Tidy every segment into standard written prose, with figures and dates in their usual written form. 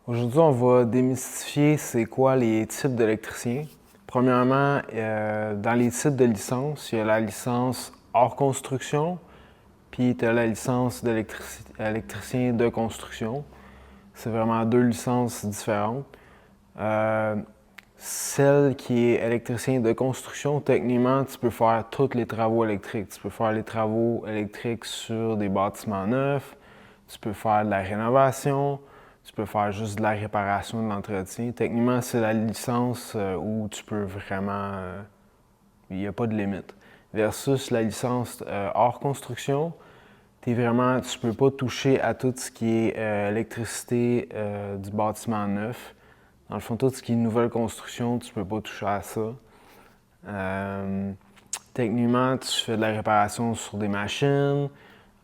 Aujourd'hui, on va démystifier c'est quoi les types d'électriciens. Premièrement, dans les types de licences, il y a la licence hors construction, puis tu as la licence d'électricien de construction. C'est vraiment deux licences différentes. Euh, Celle qui est électricien de construction, techniquement, tu peux faire tous les travaux électriques. Tu peux faire les travaux électriques sur des bâtiments neufs, tu peux faire de la rénovation, tu peux faire juste de la réparation, de l'entretien. Techniquement, c'est la licence où tu peux vraiment... il n'y a pas de limite. Versus la licence hors construction, tu peux pas toucher à tout ce qui est électricité du bâtiment neuf. Dans le fond, tout ce qui est nouvelle construction, tu peux pas toucher à ça. Techniquement, tu fais de la réparation sur des machines.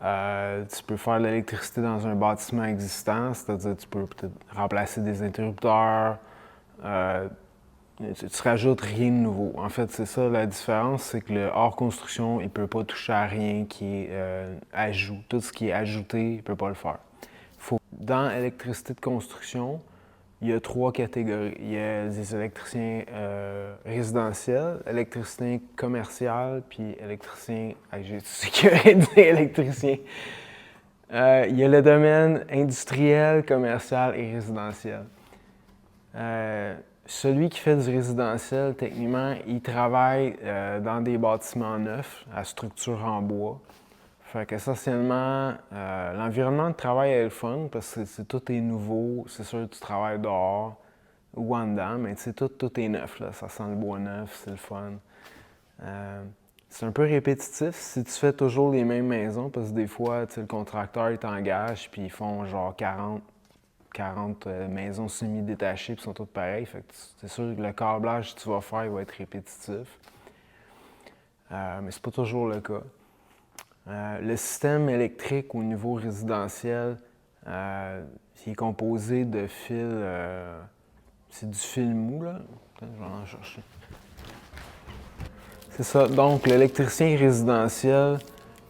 Tu peux faire de l'électricité dans un bâtiment existant, c'est-à-dire tu peux peut-être remplacer des interrupteurs. Tu rajoutes rien de nouveau. En fait, c'est ça la différence, c'est que le hors construction, il ne peut pas toucher à rien qui est ajout. Tout ce qui est ajouté, il ne peut pas le faire. Dans l'électricité de construction, il y a trois catégories. Il y a des électriciens résidentiels, électriciens commerciaux, puis électriciens... j'ai dit électriciens. Il y a le domaine industriel, commercial et résidentiel. Celui qui fait du résidentiel, techniquement, il travaille dans des bâtiments neufs, à structure en bois. Fait qu'essentiellement, l'environnement de travail est le fun parce que tout est nouveau. C'est sûr que tu travailles dehors ou en dedans, mais tout est neuf. Là. Ça sent le bois neuf, c'est le fun. C'est un peu répétitif si tu fais toujours les mêmes maisons parce que des fois, le contracteur il t'engage puis ils font genre 40 maisons semi-détachées puis sont toutes pareilles. Fait que c'est sûr que le câblage que tu vas faire il va être répétitif. Mais c'est pas toujours le cas. Le système électrique au niveau résidentiel, il est composé de fils. C'est du fil mou, là. Attends, je vais en chercher. C'est ça. Donc, l'électricien résidentiel,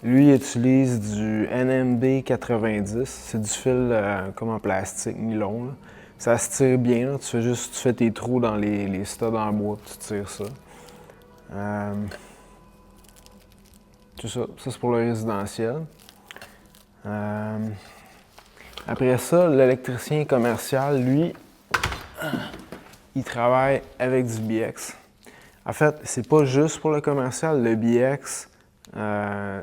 lui, utilise du NMB 90. C'est du fil comme en plastique, nylon. Là. Ça se tire bien. Là. Tu fais tes trous dans les studs en bois, puis tu tires ça. C'est ça. Ça, c'est pour le résidentiel. Après ça, l'électricien commercial, lui, il travaille avec du BX. En fait, c'est pas juste pour le commercial. Le BX,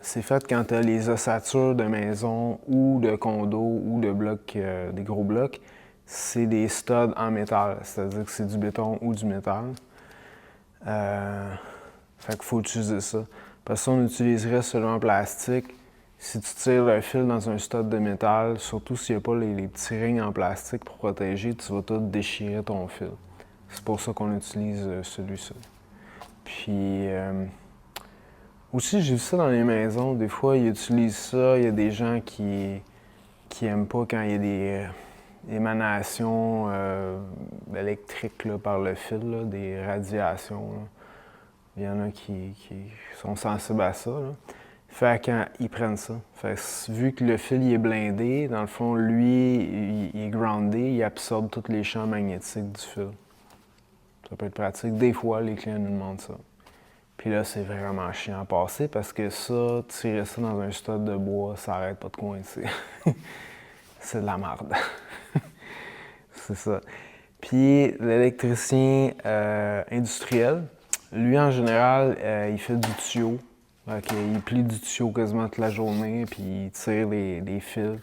c'est fait quand tu as les ossatures de maisons ou de condos ou de blocs, des gros blocs. C'est des studs en métal, c'est-à-dire que c'est du béton ou du métal. Fait qu'il faut utiliser ça. Parce qu'on utiliserait seulement en plastique. Si tu tires le fil dans un stud de métal, surtout s'il n'y a pas les petits rings en plastique pour protéger, tu vas tout déchirer ton fil. C'est pour ça qu'on utilise celui-ci. Puis aussi, j'ai vu ça dans les maisons. Des fois, ils utilisent ça. Il y a des gens qui aiment pas quand il y a des émanations électriques là, par le fil, là, des radiations. Là. Il y en a qui sont sensibles à ça. Là. Fait quand ils prennent ça. Fait que, vu que le fil il est blindé, dans le fond, lui, il est groundé, il absorbe tous les champs magnétiques du fil. Ça peut être pratique. Des fois, les clients nous demandent ça. Puis là, c'est vraiment chiant à passer parce que ça, tirer ça dans un stud de bois, ça arrête pas de coincer. C'est de la merde. C'est ça. Puis l'électricien industriel, lui, en général, il fait du tuyau. Il plie du tuyau quasiment toute la journée, puis il tire les fils.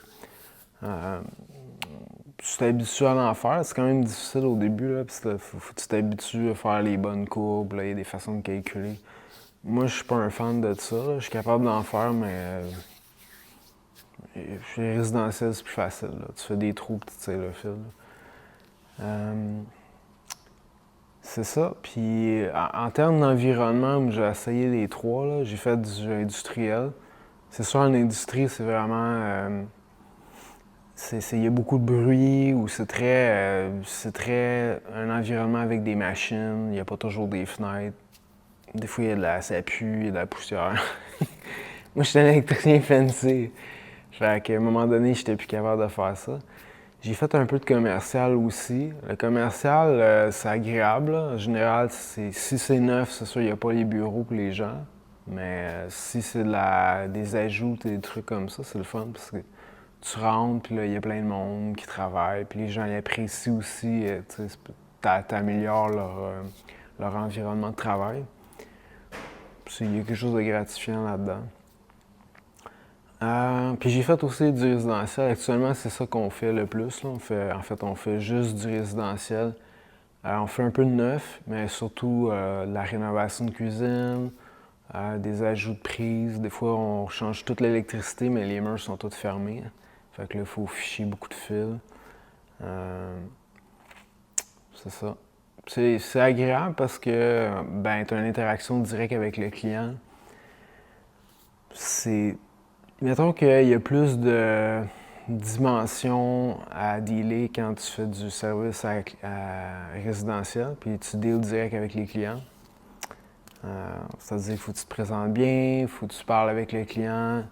Tu t'habitues à en faire. C'est quand même difficile au début, là, parce que faut que tu t'habitues à faire les bonnes courbes. Là, il y a des façons de calculer. Moi, je suis pas un fan de ça. Là. Je suis capable d'en faire, mais chez les résidentiels, c'est plus facile. Là. Tu fais des trous et tu tires le fil. C'est ça. Puis en termes d'environnement, j'ai essayé les trois. Là. J'ai fait du industriel. C'est sûr, en industrie, c'est vraiment... il y a beaucoup de bruit ou c'est très un environnement avec des machines. Il n'y a pas toujours des fenêtres. Des fois, ça pue, il y a de la poussière. Moi, j'étais un électricien fancy. Fait qu'à un moment donné, j'étais plus capable de faire ça. J'ai fait un peu de commercial aussi. Le commercial, c'est agréable, là. En général, si c'est neuf, c'est sûr, il n'y a pas les bureaux pour les gens. Mais si c'est des ajouts et des trucs comme ça, c'est le fun parce que tu rentres, puis là, il y a plein de monde qui travaille, puis les gens ils apprécient aussi, tu sais, t'améliores leur environnement de travail. Puis il y a quelque chose de gratifiant là-dedans. Puis j'ai fait aussi du résidentiel. Actuellement, c'est ça qu'on fait le plus, là. On fait juste du résidentiel. On fait un peu de neuf, mais surtout de la rénovation de cuisine, des ajouts de prises. Des fois, on change toute l'électricité, mais les murs sont toutes fermés. Fait que là, il faut ficher beaucoup de fils. C'est ça. C'est agréable parce que ben, tu as une interaction directe avec le client. C'est. Mettons qu'il y a plus de dimensions à dealer quand tu fais du service résidentiel, puis tu deals direct avec les clients. C'est-à-dire qu'il faut que tu te présentes bien, il faut que tu parles avec le client.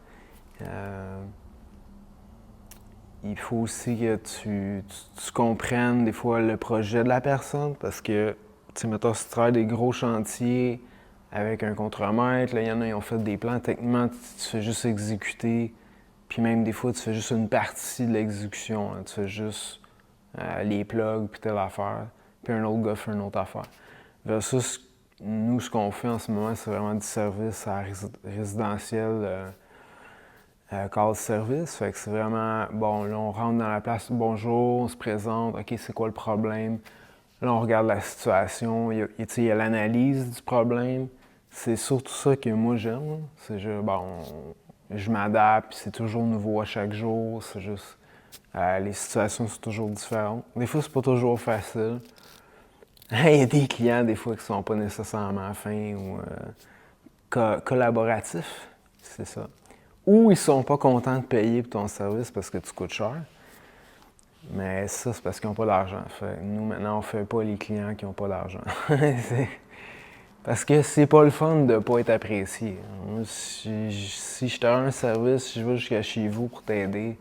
Il faut aussi que tu comprennes des fois le projet de la personne parce que, tu sais, mettons, si tu travailles des gros chantiers avec un contremaître, là, il y en a, ils ont fait des plans, techniquement, tu fais juste exécuter, puis même des fois, tu fais juste une partie de l'exécution, hein. Tu fais juste les plugs, puis telle affaire, puis un autre gars fait une autre affaire. Versus, nous, ce qu'on fait en ce moment, c'est vraiment du service résidentiel. Call service, fait que c'est vraiment, bon, là, on rentre dans la place, bonjour, on se présente, OK, c'est quoi le problème? Là, on regarde la situation, il y a l'analyse du problème. C'est surtout ça que moi, j'aime, là. C'est juste, bon, je m'adapte, c'est toujours nouveau à chaque jour, c'est juste, les situations sont toujours différentes. Des fois, c'est pas toujours facile. Il y a des clients, des fois, qui sont pas nécessairement fins ou collaboratifs, c'est ça. Ou ils sont pas contents de payer pour ton service parce que tu coûtes cher. Mais ça, c'est parce qu'ils n'ont pas d'argent. Fait, nous, maintenant, on fait pas les clients qui n'ont pas d'argent. Parce que c'est pas le fun de pas être apprécié. Moi, si je te rends un service, si je vais jusqu'à chez vous pour t'aider,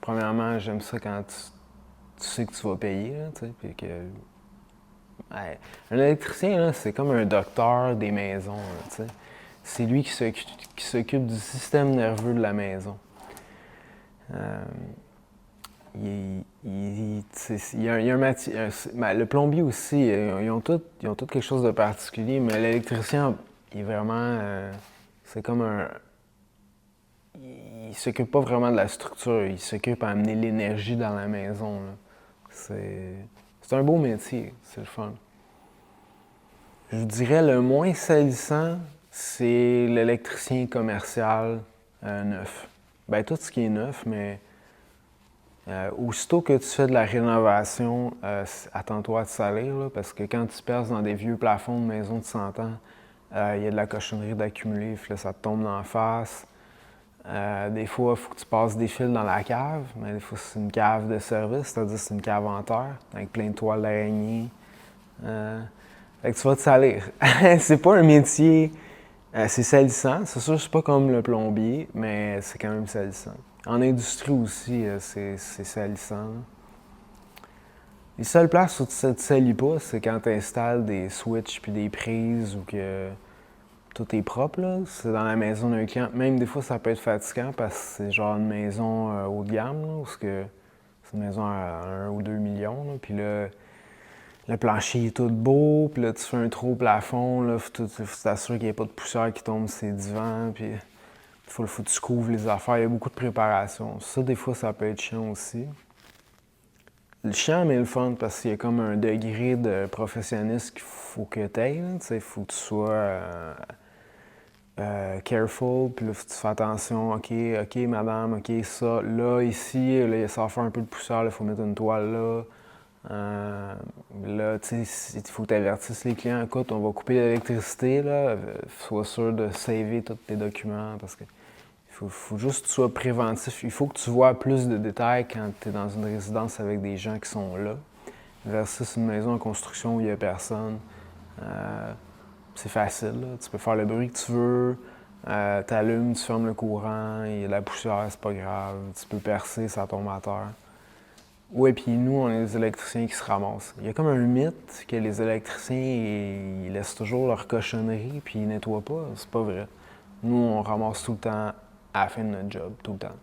premièrement, j'aime ça quand tu sais que tu vas payer. Là, puis que, ouais, un électricien, là, c'est comme un docteur des maisons. Là, c'est lui qui s'occupe du système nerveux de la maison. Le plombier aussi, ils ont tous quelque chose de particulier, mais l'électricien, il est vraiment. C'est comme un. Il s'occupe pas vraiment de la structure, il s'occupe à amener l'énergie dans la maison. Là. C'est un beau métier, c'est le fun. Je vous dirais le moins salissant, c'est l'électricien commercial neuf. Ben, tout ce qui est neuf, mais aussitôt que tu fais de la rénovation, attends-toi à te salir, là, parce que quand tu perces dans des vieux plafonds de maisons de 100 ans, il y a de la cochonnerie d'accumuler, puis là, ça te tombe dans la face. Des fois, il faut que tu passes des fils dans la cave, mais des fois, c'est une cave de service, c'est-à-dire c'est une cave en terre, avec plein de toiles d'araignée. Fait que tu vas te salir. C'est pas un métier. C'est salissant. C'est sûr, c'est pas comme le plombier, mais c'est quand même salissant. En industrie aussi, c'est salissant. Là. Les seules places où tu ne te salis pas, c'est quand tu installes des switches puis des prises ou que tout est propre. Là. C'est dans la maison d'un client. Même des fois, ça peut être fatigant parce que c'est genre une maison haut de gamme, là, parce que c'est une maison à 1 ou 2 millions. Là, puis là, le plancher est tout beau, puis là, tu fais un trou au plafond, là, faut t'assurer qu'il n'y ait pas de poussière qui tombe sur les divans, puis faut que tu couvres les affaires. Il y a beaucoup de préparation. Ça, des fois, ça peut être chiant aussi. Le chiant, mais le fun, parce qu'il y a comme un degré de professionnalisme qu'il faut que tu aies. Il faut que tu sois careful, puis là, faut que tu fais attention. OK, madame, OK, ça, là, ici, là, ça va faire un peu de poussière, il faut mettre une toile là. Là, tu sais, il faut que tu avertisses les clients. Écoute, on va couper l'électricité, là. Sois sûr de saver tous tes documents parce que faut juste que tu sois préventif. Il faut que tu vois plus de détails quand tu es dans une résidence avec des gens qui sont là versus une maison en construction où il n'y a personne. C'est facile, là. Tu peux faire le bruit que tu veux. T'allumes, tu fermes le courant, il y a de la poussière, c'est pas grave. Tu peux percer, ça tombe à terre. Ouais, puis nous, on est des électriciens qui se ramassent. Il y a comme un mythe que les électriciens, ils laissent toujours leur cochonnerie puis ils nettoient pas. C'est pas vrai. Nous, on ramasse tout le temps à la fin de notre job, tout le temps.